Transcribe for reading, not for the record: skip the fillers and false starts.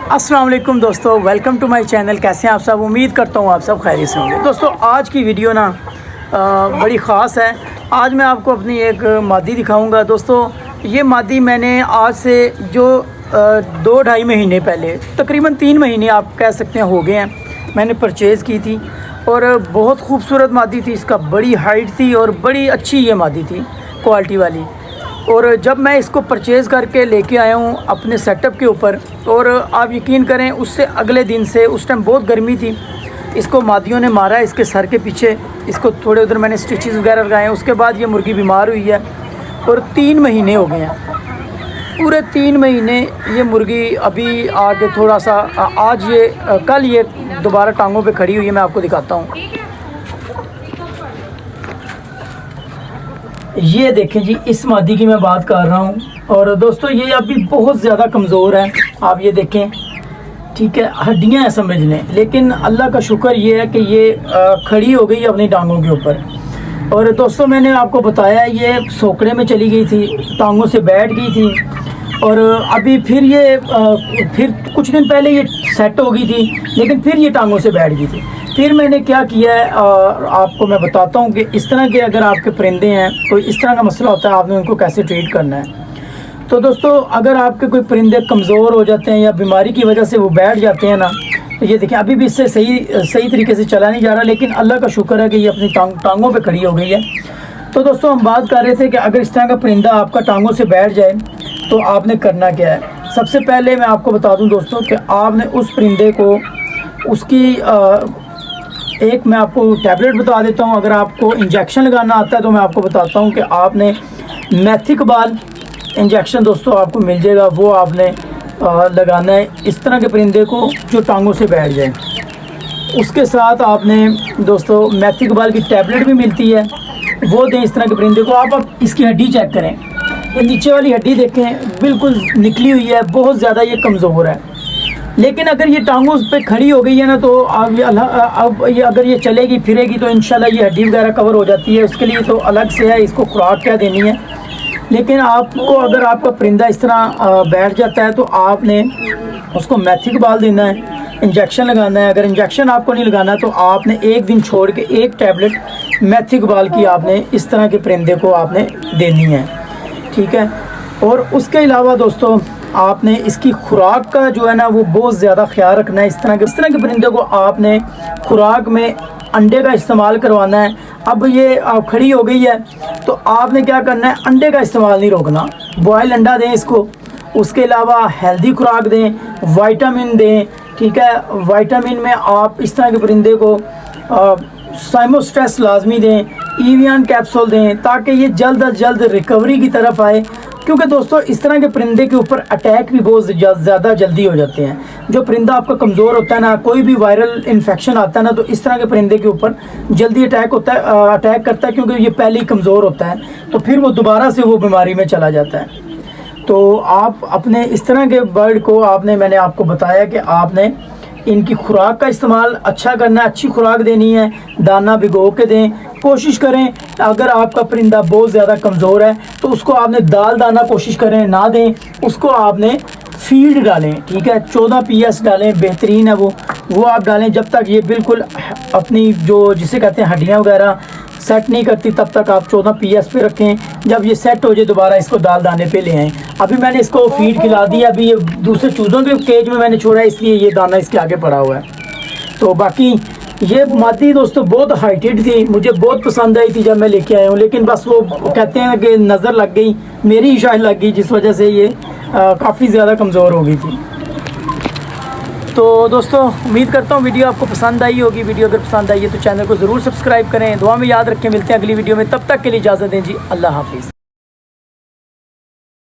अस्सलाम वालेकुम दोस्तों, वेलकम टू माय चैनल। कैसे हैं आप सब? उम्मीद करता हूँ आप सब खैरियत से होंगे। दोस्तों आज की वीडियो ना बड़ी ख़ास है। आज मैं आपको अपनी एक मादी दिखाऊंगा। दोस्तों ये मादी मैंने आज से जो 2-2.5 महीने पहले, तकरीबन 3 महीने आप कह सकते हैं हो गए हैं, मैंने परचेज़ की थी और बहुत खूबसूरत मादी थी। इसका बड़ी हाइट थी और बड़ी अच्छी ये मादी थी, क्वालिटी वाली। और जब मैं इसको परचेज़ करके लेके आया हूँ अपने सेटअप के ऊपर, और आप यकीन करें उससे अगले दिन से, उस टाइम बहुत गर्मी थी, इसको मादियों ने मारा इसके सर के पीछे। इसको थोड़े उधर मैंने स्टिचेस वगैरह लगाए। उसके बाद ये मुर्गी बीमार हुई है और 3 महीने हो गए हैं। पूरे 3 महीने ये मुर्गी अभी आके थोड़ा सा आज ये कल ये दोबारा टांगों पे खड़ी हुई है। मैं आपको दिखाता हूँ। ये देखें जी, इस मादी की मैं बात कर रहा हूँ। और दोस्तों ये अभी बहुत ज़्यादा कमज़ोर है, आप ये देखें, ठीक है, हड्डियाँ हैं समझ लें। लेकिन अल्लाह का शुक्र ये है कि ये खड़ी हो गई अपनी टांगों के ऊपर। और दोस्तों मैंने आपको बताया ये सोकड़े में चली गई थी, टांगों से बैठ गई थी। और अभी फिर ये फिर कुछ दिन पहले ये सेट हो गई थी, लेकिन फिर ये टांगों से बैठ गई थी। फिर मैंने क्या किया है, आपको मैं बताता हूँ कि इस तरह के अगर आपके परिंदे हैं, कोई इस तरह का मसला होता है, आपने उनको कैसे ट्रीट करना है। तो दोस्तों अगर आपके कोई परिंदे कमज़ोर हो जाते हैं या बीमारी की वजह से वो बैठ जाते हैं ना, तो ये देखें अभी भी इससे सही तरीके से चला नहीं जा रहा, लेकिन अल्लाह का शुक्र है कि ये अपनी टांगों पे खड़ी हो गई है। तो दोस्तों हम बात कर रहे थे कि अगर इस तरह का परिंदा आपका टांगों से बैठ जाए तो आपने करना क्या है। सबसे पहले मैं आपको बता दूं दोस्तों कि आपने उस परिंदे को उसकी एक मैं आपको टैबलेट बता देता हूं। अगर आपको इंजेक्शन लगाना आता है तो मैं आपको बताता हूं कि आपने मैथिकबाल इंजेक्शन दोस्तों आपको मिल जाएगा, वो आपने लगाना है इस तरह के परिंदे को जो टांगों से बैठ जाए। उसके साथ आपने दोस्तों मैथिकबाल की टैबलेट भी मिलती है, वो दें इस तरह के परिंदे को। आप इसकी हड्डी चेक करें, ये नीचे वाली हड्डी देखें बिल्कुल निकली हुई है, बहुत ज़्यादा ये कमज़ोर है। लेकिन अगर ये टांगों पे खड़ी हो गई है ना, तो अब ये अगर ये चलेगी फिरेगी तो इंशाल्लाह ये हड्डी वगैरह कवर हो जाती है। उसके लिए तो अलग से है, इसको खुराक क्या देनी है। लेकिन आपको अगर आपका परिंदा इस तरह बैठ जाता है तो आपने उसको मैथिकबाल देना है, इंजेक्शन लगाना है। अगर इंजेक्शन आपको नहीं लगाना तो आपने एक दिन छोड़ के एक टैबलेट मैथिकबाल की आपने इस तरह के परिंदे को आपने देनी है, ठीक है। और उसके अलावा दोस्तों आपने इसकी खुराक का जो है ना वो बहुत ज़्यादा ख्याल रखना है। इस तरह के परिंदे को आपने खुराक में अंडे का इस्तेमाल करवाना है। अब ये आप खड़ी हो गई है तो आपने क्या करना है, अंडे का इस्तेमाल नहीं रोकना, बॉयल अंडा दें इसको। उसके अलावा हेल्दी खुराक दें, विटामिन दें, ठीक है। विटामिन में आप इस तरह के परिंदे को साइमोस्ट्रेस लाजमी दें, ईवियन कैप्सूल दें, ताकि ये जल्द अज जल्द रिकवरी की तरफ आए। क्योंकि दोस्तों इस तरह के परिंदे के ऊपर अटैक भी बहुत ज़्यादा जल्दी हो जाते हैं। जो परिंदा आपका कमज़ोर होता है ना, कोई भी वायरल इन्फेक्शन आता है ना, तो इस तरह के परिंदे के ऊपर जल्दी अटैक करता है, क्योंकि ये पहले ही कमज़ोर होता है, तो फिर वो दोबारा से वो बीमारी में चला जाता है। तो आप अपने इस तरह के बर्ड को मैंने आपको बताया कि आपने इनकी खुराक का इस्तेमाल अच्छा करना है, अच्छी खुराक देनी है, दाना भिगो के दें। कोशिश करें अगर आपका परिंदा बहुत ज़्यादा कमज़ोर है तो उसको आपने दाल दाना कोशिश करें ना दें, उसको आपने फीड डालें, ठीक है। 14 PS डालें, बेहतरीन है वो आप डालें जब तक ये बिल्कुल अपनी जो जिसे कहते हैं हड्डियाँ वगैरह सेट नहीं करती, तब तक आप 14 PS पे रखें। जब ये सेट हो जाए दोबारा इसको दाल दाने पे ले आएँ। अभी मैंने इसको फीड खिला दी, अभी ये दूसरे चूज़ों के केज में मैंने छोड़ा है, इसलिए ये दाना इसके आगे पड़ा हुआ है। तो बाकी ये मादी दोस्तों बहुत हाइटेड थी, मुझे बहुत पसंद आई थी जब मैं लेके आया हूँ। लेकिन बस वो कहते हैं कि नज़र लग गई, मेरी ही शायद लग गई, जिस वजह से ये काफ़ी ज़्यादा कमज़ोर हो गई थी। तो दोस्तों उम्मीद करता हूँ वीडियो आपको पसंद आई होगी। वीडियो अगर पसंद आई है तो चैनल को ज़रूर सब्सक्राइब करें। दुआ में याद रखें, मिलते हैं अगली वीडियो में। तब तक के लिए इजाज़त दें जी, अल्लाह हाफिज़।